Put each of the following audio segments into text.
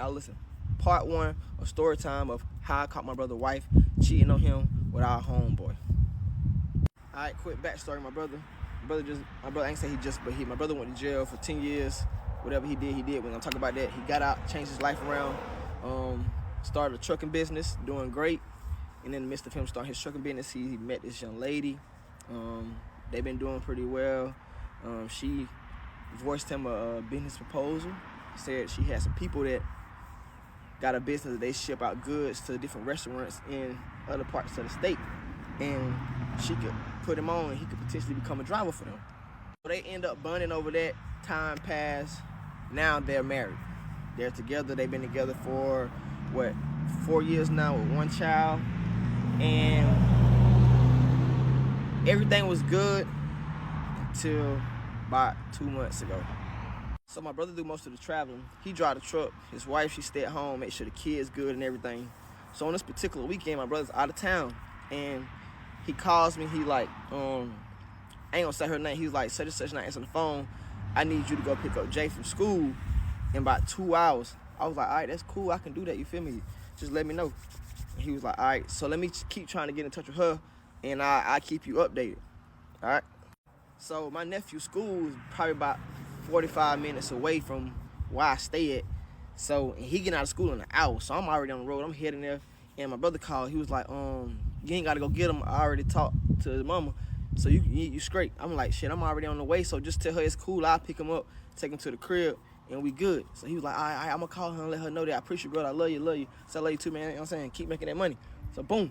y'all listen. Part 1 of story time of how I caught my brother's wife cheating on him with our homeboy. Alright, quick backstory. My brother ain't say my brother went to jail for 10 years. Whatever he did. We're gonna talk about that. He got out, changed his life around, started a trucking business, doing great. And in the midst of him starting his trucking business, he met this young lady. They've been doing pretty well. She voiced him a business proposal. Said she had some people that got a business that they ship out goods to different restaurants in other parts of the state. And she could put him on and he could potentially become a driver for them. So they end up bonding over that. Time passed. Now they're married. They're together. They've been together for, 4 years now with one child. And everything was good until about 2 months ago. So my brother do most of the traveling. He drive the truck. His wife, she stay at home, make sure the kids good and everything. So on this particular weekend, my brother's out of town. And he calls me. He like, I ain't gonna say her name. He was like, such and such, not answering the phone. I need you to go pick up Jay from school in about 2 hours. I was like, all right, that's cool. I can do that. You feel me? Just let me know. And he was like, all right, so let me keep trying to get in touch with her, and I'll keep you updated. All right? So my nephew's school is probably about 45 minutes away from where I stay at. So, and he getting out of school in an hour. So I'm already on the road. I'm heading there. And my brother called. He was like, you ain't got to go get him. I already talked to his mama. So you straight. I'm like, shit, I'm already on the way. So just tell her it's cool. I'll pick him up, take him to the crib, and we good. So he was like, all right, I'm going to call her and let her know that I appreciate you, brother. I love you. So I love you too, man. You know what I'm saying? Keep making that money. So boom.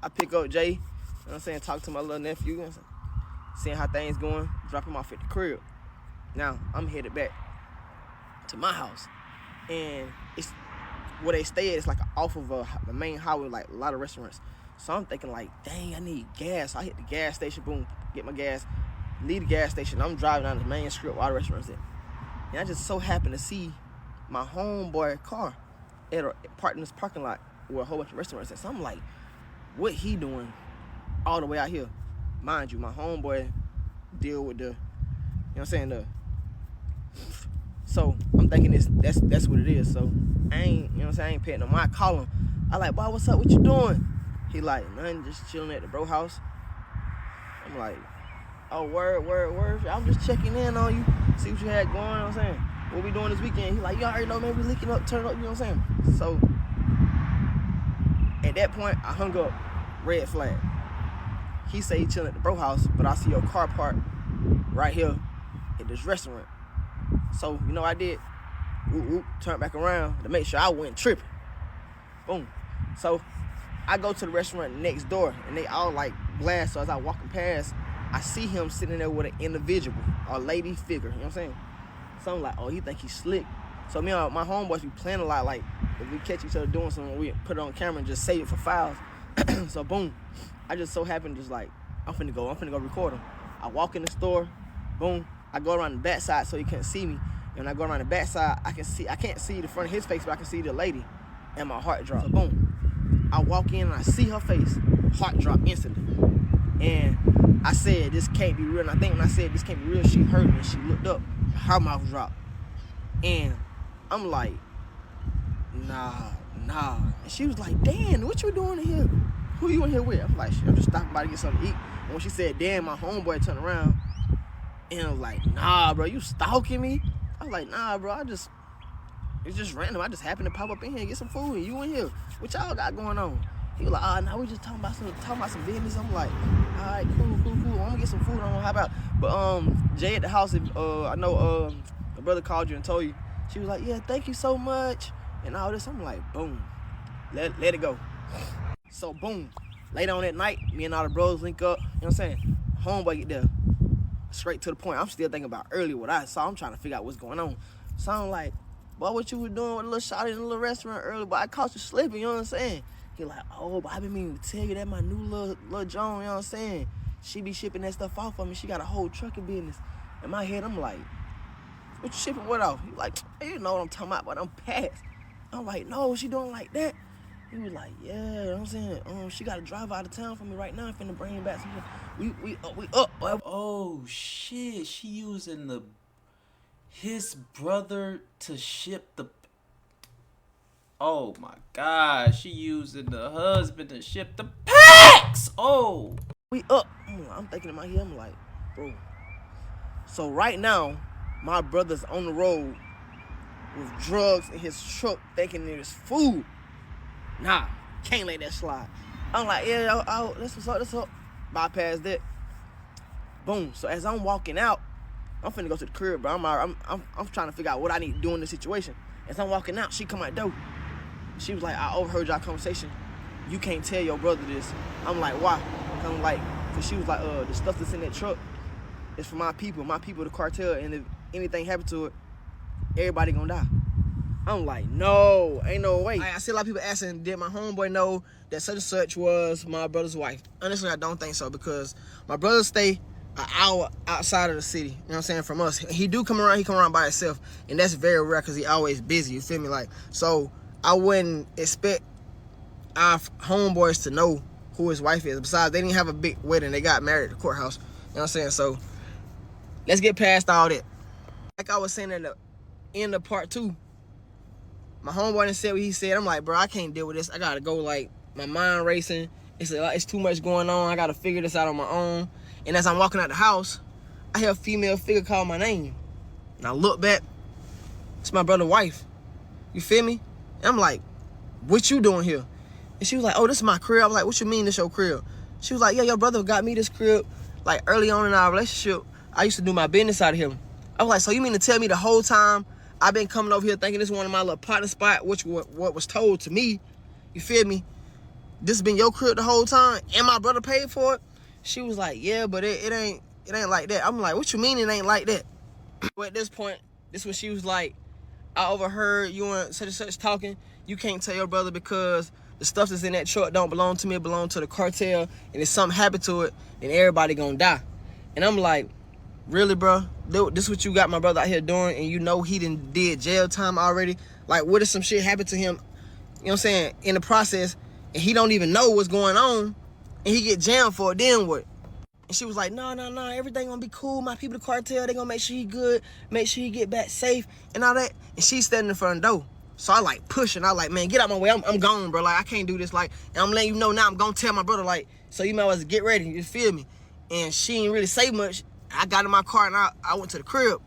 I pick up Jay. You know what I'm saying? Talk to my little nephew. You know what I'm saying? Seeing how things going. Drop him off at the crib. Now, I'm headed back to my house. And it's where they stay at. It's like off of the main highway, like a lot of restaurants. So I'm thinking like, dang, I need gas. So I hit the gas station, boom, get my gas, leave the gas station. I'm driving down the main strip where all the restaurants at. And I just so happened to see my homeboy car parked in this parking lot where a whole bunch of restaurants at. So I'm like, what he doing all the way out here? Mind you, my homeboy deal with the, you know what I'm saying, so I'm thinking that's what it is. So I ain't, you know what I'm saying, I ain't paying no mind. I call him. I like, boy, what's up? What you doing? He like, nothing, just chilling at the bro house. I'm like, oh, word. I'm just checking in on you, see what you had going, you know what I'm saying? What we doing this weekend? He like, you already know, man, we linking up, turn up, you know what I'm saying? So at that point, I hung up, red flag. He say he chilling at the bro house, but I see your car parked right here at this restaurant. So, you know what I did? Turned back around to make sure I wasn't tripping. Boom. So I go to the restaurant next door, and they all like blast. So as I walking past, I see him sitting there with an individual, a lady figure, you know what I'm saying? So I'm like, oh, he think he's slick. So me and my homeboys, we plan a lot, like, if we catch each other doing something, we put it on camera and just save it for files. So boom, I just so happened just like, I'm finna go record him. I walk in the store, boom, I go around the back side so he can't see me. And when I go around the back side, I can't see the front of his face, but I can see the lady, and my heart dropped. So boom, I walk in and I see her face, heart drop instantly. And I said, this can't be real. And I think when I said this can't be real, she heard me and she looked up, her mouth dropped. And I'm like, nah. And she was like, Dan, what you doing in here? Who you in here with? I'm like, shit, I'm just stopping by to get something to eat. And when she said, Dan, my homeboy turned around and I was like, nah, bro, you stalking me? I was like, nah, bro, it's just random. I just happened to pop up in here and get some food, and you in here. What y'all got going on? He was like, nah, we just talking about some business. I'm like, all right, cool. I'm gonna get some food. I'm gonna hop out. But Jay at the house, I know my brother called you and told you. She was like, yeah, thank you so much, and all this. I'm like, boom, let it go. So boom, later on that night, me and all the bros link up. You know what I'm saying? Homeboy get there. Straight to the point. I'm still thinking about earlier what I saw. I'm trying to figure out what's going on. So I'm like, boy, what you were doing with a little shawty in a little restaurant earlier? But I caught you slipping, you know what I'm saying? He like, oh, but I been meaning to tell you that my new little Joan, you know what I'm saying? She be shipping that stuff off for me. She got a whole trucking business. In my head, I'm like, what you shipping what off? He like, hey, you know what I'm talking about, but I'm past. I'm like, no, she doing like that. He was like, yeah, you know what I'm saying? She got to drive out of town for me right now. I'm finna bring him back some shit. We up. Oh, shit. She using his brother to ship the... Oh my God, she using the husband to ship the packs. Oh. We up. I'm thinking in my head, I'm like, bro. So right now, my brother's on the road with drugs in his truck thinking it is food. Nah, can't let that slide. I'm like, yeah, that's what's up. Bypass that. Boom. So as I'm walking out, I'm finna go to the crib, bro. I'm trying to figure out what I need to do in this situation. As I'm walking out, she come out door. She was like, I overheard y'all conversation. You can't tell your brother this. I'm like, why? I'm like, cause she was like, the stuff that's in that truck is for my people, the cartel, and if anything happened to it, everybody gonna die. I'm like, no, ain't no way. I see a lot of people asking, did my homeboy know that such and such was my brother's wife? Honestly, I don't think so, because my brother stay an hour outside of the city, you know what I'm saying, from us. He come around by himself, and that's very rare because he always busy, you feel me? Like, so I wouldn't expect our homeboys to know who his wife is. Besides, they didn't have a big wedding. They got married at the courthouse, you know what I'm saying? So let's get past all that. Like I was saying at the end of part 2, my homeboy done said what he said. I'm like, bro, I can't deal with this. I gotta go, like, my mind racing. It's too much going on. I gotta figure this out on my own. And as I'm walking out the house, I hear a female figure call my name. And I look back, it's my brother's wife. You feel me? And I'm like, what you doing here? And she was like, oh, this is my crib. I was like, what you mean this your crib? She was like, yeah, your brother got me this crib. Like, early on in our relationship, I used to do my business out of him. I was like, so you mean to tell me the whole time I've been coming over here thinking this is one of my little partner spot, which what was told to me, you feel me? This has been your crib the whole time, and my brother paid for it? She was like, yeah, but it ain't like that. I'm like, what you mean it ain't like that? But at this point, this was she was like, I overheard you and such and such talking. You can't tell your brother because the stuff that's in that truck don't belong to me. It belong to the cartel. And if something happened to it, then everybody gonna die. And I'm like, really, bro? This what you got my brother out here doing, and you know he did jail time already? Like, what if some shit happened to him, you know what I'm saying, in the process, and he don't even know what's going on, and he get jammed for it, then what? And she was like, no, everything gonna be cool. My people, the cartel, they gonna make sure he good, make sure he get back safe, and all that. And she's standing in front of the door. So I like pushing. I like, man, get out my way. I'm gone, bro. Like, I can't do this. Like, and I'm letting you know now I'm gonna tell my brother, like, so you might as well get ready. You feel me? And she ain't really say much. I got in my car and I went to the crib.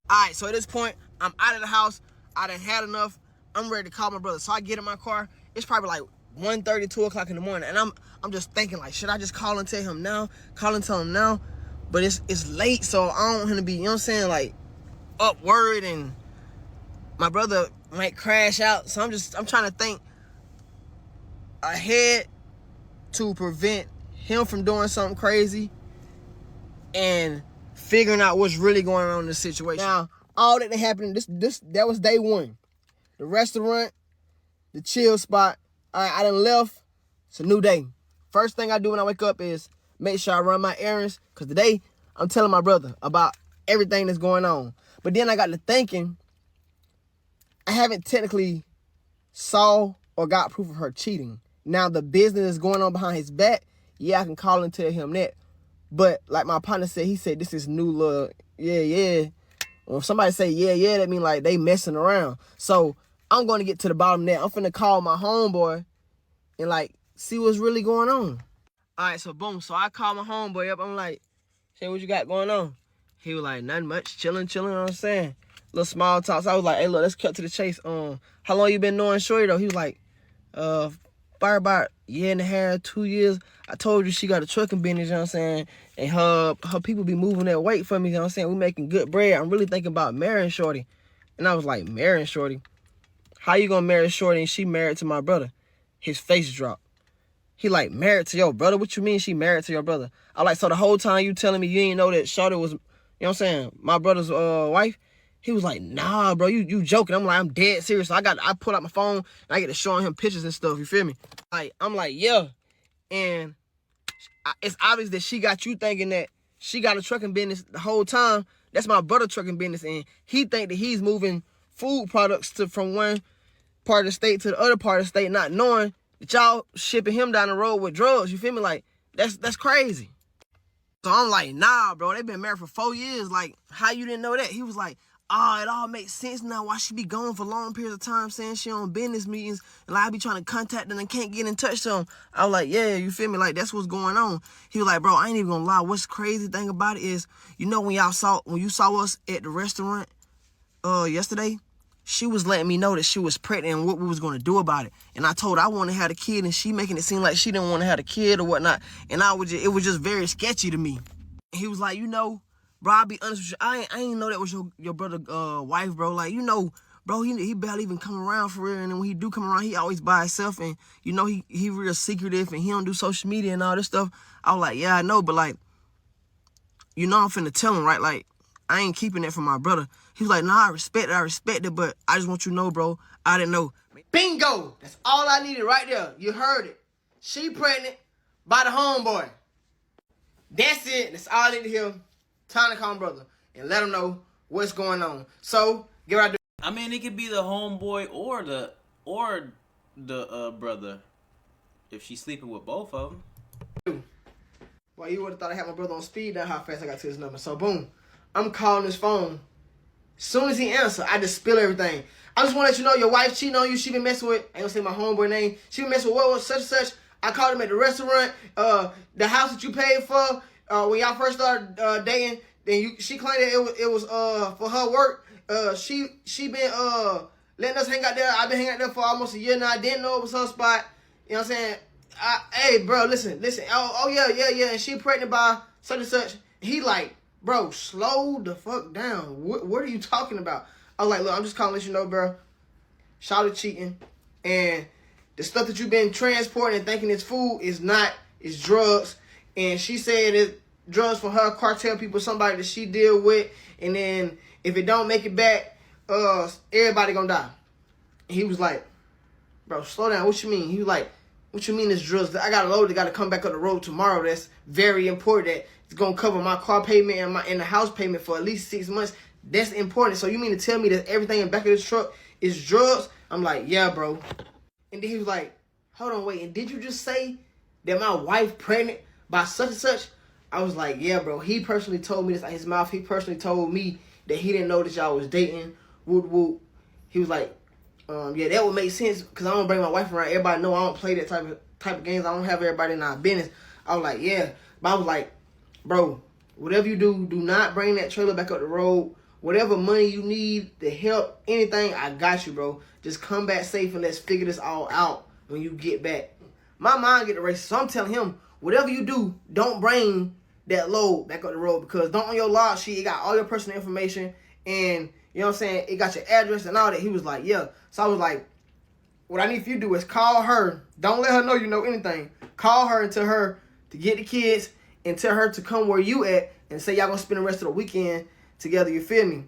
All right, so at this point, I'm out of the house. I done had enough. I'm ready to call my brother. So I get in my car. It's probably like 1:30, 2 o'clock in the morning. And I'm just thinking, like, should I just call and tell him now? Call and tell him now? But it's late, so I don't want him to be, you know what I'm saying, like, up worried, and my brother might crash out. So I'm trying to think ahead to prevent him from doing something crazy and figuring out what's really going on in the situation. Now, all that happened, that was day 1. The restaurant, the chill spot. All right, I done left. It's a new day. First thing I do when I wake up is make sure I run my errands, because today I'm telling my brother about everything that's going on. But then I got to thinking, I haven't technically saw or got proof of her cheating. Now, the business is going on behind his back. Yeah, I can call and tell him that. But like my partner said, he said this is new little, yeah. When somebody say yeah, that mean like they messing around. So I'm going to get to the bottom of that. I'm finna call my homeboy and like see what's really going on. All right, so boom. So I call my homeboy up. I'm like, hey, what you got going on? He was like, nothing much, chilling, you know what I'm saying? Little small talk. So I was like, hey, look, let's cut to the chase. How long you been knowing Shorty though? He was like, probably about a year and a half, 2 years. I told you she got a trucking business, you know what I'm saying? And her people be moving that weight for me, you know what I'm saying? We making good bread. I'm really thinking about marrying Shorty. And I was like, marrying Shorty? How you gonna marry Shorty and she married to my brother? His face dropped. He like, married to your brother? What you mean she married to your brother? I like, so the whole time you telling me you ain't know that Shorty was, you know what I'm saying, my brother's wife? He was like, nah, bro, you joking. I'm like, I'm dead serious. So I pull out my phone and I get to showing him pictures and stuff, you feel me? Like, I'm like, yeah. And it's obvious that she got you thinking that she got a trucking business the whole time. That's my brother trucking business. And he think that he's moving food products from one part of the state to the other part of the state, not knowing that y'all shipping him down the road with drugs, you feel me? Like, that's crazy. So I'm like, nah, bro, they been married for 4 years. Like, how you didn't know that? He was like, it all makes sense now why she be gone for long periods of time, saying she on business meetings, and like, I be trying to contact them and can't get in touch to them. I was like, yeah, you feel me? Like, that's what's going on. He was like, bro, I ain't even gonna lie. What's crazy thing about it is, you know, when you saw us at the restaurant yesterday, she was letting me know that she was pregnant and what we was gonna do about it. And I told her I want to have a kid, and she making it seem like she didn't want to have a kid or whatnot. And it was just very sketchy to me. And he was like, you know, bro, I'll be honest with you, I ain't know that was your brother wife, bro. Like, you know, bro, he barely even come around for real. And then when he do come around, he always by himself. And, you know, he real secretive and he don't do social media and all this stuff. I was like, yeah, I know, but like, you know, I'm finna tell him, right? Like, I ain't keeping that from my brother. He was like, nah, I respect it, but I just want you to know, bro, I didn't know. Bingo! That's all I needed right there. You heard it. She pregnant by the homeboy. That's it. That's all I need to hear. Time to call my brother and let him know what's going on. So, get what I do. I mean, it could be the homeboy or the brother if she's sleeping with both of them. Well, you would have thought I had my brother on speed. That's how fast I got to his number. So, boom. I'm calling his phone. Soon as he answers, I just spill everything. I just want to let you know your wife cheating on you. She been messing with, I ain't gonna say my homeboy name. She been messing with what, such and such. I called him at the restaurant. The house that you paid for when y'all first started dating. Then she claimed that it was for her work. She been letting us hang out there. I've been hanging out there for almost a year now. I didn't know it was her spot. You know what I'm saying? Hey, bro, listen. Oh yeah. And she pregnant by such and such. He like, bro, slow the fuck down. What are you talking about? I was like, look, I'm just calling to let you know, bro. Shawty cheating. And the stuff that you've been transporting and thinking it's food is not. It's drugs. And she said it's drugs from her cartel people, somebody that she deal with. And then if it don't make it back, everybody gonna die. And he was like, bro, slow down. What you mean? He was like, what you mean it's drugs? I got a load that got to come back up the road tomorrow. That's very important. That it's going to cover my car payment and the house payment for at least 6 months. That's important. So you mean to tell me that everything in the back of this truck is drugs? I'm like, yeah, bro. And then he was like, hold on, wait. And did you just say that my wife pregnant by such and such? I was like, yeah, bro. He personally told me this out his mouth. He personally told me that he didn't know that y'all was dating. Woot, woot. He was like, yeah, that would make sense because I don't bring my wife around. Everybody know I don't play that type of games. I don't have everybody in our business. I was like, yeah. But I was like, bro, whatever you do, do not bring that trailer back up the road. Whatever money you need to help, anything, I got you, bro. Just come back safe and let's figure this all out when you get back. My mind get the race, so I'm telling him, whatever you do, don't bring that load back up the road because don't on your log sheet, it got all your personal information and you know what I'm saying? It got your address and all that. He was like, yeah. So I was like, what I need for you to do is call her. Don't let her know you know anything. Call her and tell her to get the kids and tell her to come where you at and say y'all gonna spend the rest of the weekend together, you feel me?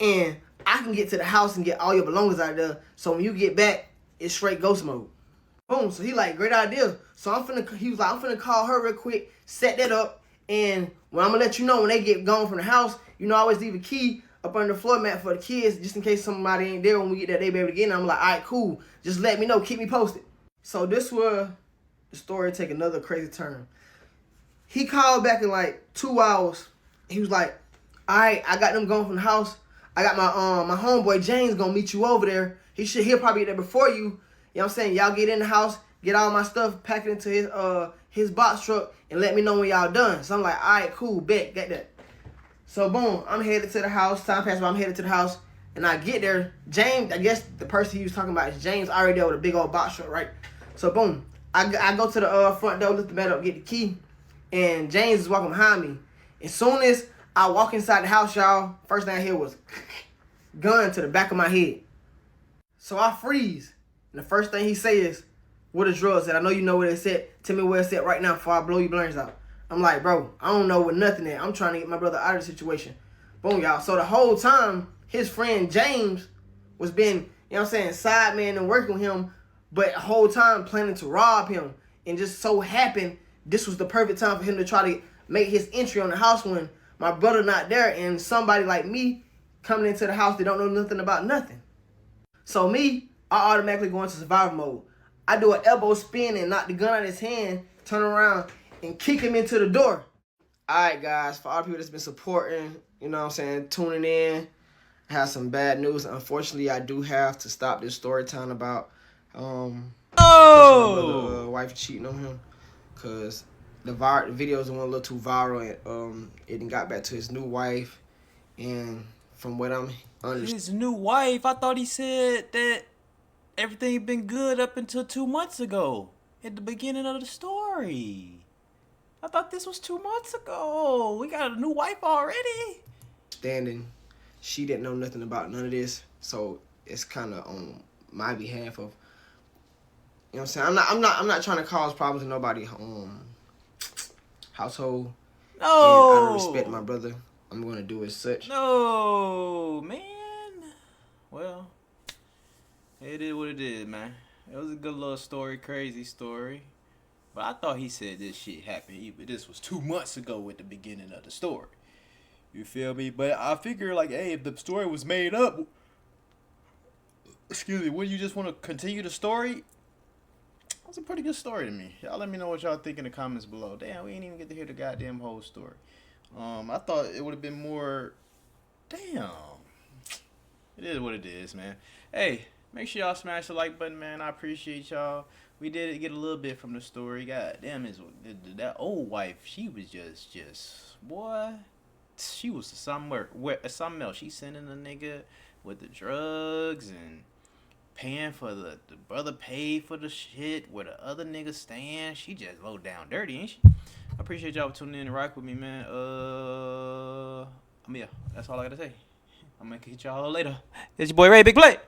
And I can get to the house and get all your belongings out of there. So when you get back, it's straight ghost mode. Boom. So he like, great idea. So he was like, I'm finna call her real quick, set that up. And when I'm gonna let you know when they get gone from the house, you know, I always leave a key up under the floor mat for the kids, just in case somebody ain't there when we get there, they be able to get in. I'm like, all right, cool. Just let me know. Keep me posted. So this where the story take another crazy turn. He called back in like 2 hours. He was like, all right, I got them going from the house. I got my homeboy James gonna meet you over there. He'll probably be there before you. You know what I'm saying? Y'all get in the house, get all my stuff, pack it into his box truck, and let me know when y'all done. So I'm like, all right, cool, bet, got that. So, boom, I'm headed to the house. Time passed by, I'm headed to the house. And I get there. James, I guess the person he was talking about is James already there with a big old box truck, right? So, boom, I go to the front door, lift the bed up, get the key. And James is walking behind me. As soon as I walk inside the house, y'all, first thing I hear was gun to the back of my head. So, I freeze. And the first thing he says, what is drugs at? I know you know where it's at. Tell me where it's at right now before I blow your brains out. I'm like, bro, I don't know what nothing at. I'm trying to get my brother out of the situation. Boom, y'all. So the whole time, his friend James was been, you know what I'm saying, side man and working with him, but the whole time planning to rob him. And just so happened, this was the perfect time for him to try to make his entry on the house when my brother not there and somebody like me coming into the house that don't know nothing about nothing. So me, I automatically go into survival mode. I do an elbow spin and knock the gun out of his hand, turn around, and kick him into the door. All right, guys, for all the people that's been supporting, you know what I'm saying, tuning in, I have some bad news. Unfortunately, I do have to stop this story time about my brother wife cheating on him, cause the videos went a little too viral, and it done got back to his new wife, and from what I'm understanding, His new wife. I thought he said that everything been good up until 2 months ago at the beginning of the story. I thought this was 2 months ago. We got a new wife already. she didn't know nothing about none of this, so it's kind of on my behalf of, you know what I'm saying. I'm not trying to cause problems in nobody household. And out of respect my brother, I'm gonna do as such. No, man. Well, it is what it is, man. It was a good little story, crazy story. But I thought he said this shit happened. But this was 2 months ago at the beginning of the story. You feel me? But I figure, like, hey, if the story was made up, excuse me, wouldn't you just want to continue the story? That's a pretty good story to me. Y'all let me know what y'all think in the comments below. Damn, we ain't even get to hear the goddamn whole story. I thought it would have been more. Damn. It is what it is, man. Hey, make sure y'all smash the like button, man. I appreciate y'all. We did get a little bit from the story. God damn, that old wife, she was just boy. She was somewhere, something else. She sending a nigga with the drugs and paying for the brother paid for the shit where the other niggas stand. She just low down dirty, ain't she? I appreciate y'all tuning in and rock with me, man. Yeah, that's all I gotta say. I'm gonna catch y'all later. It's your boy Ray, Big Play.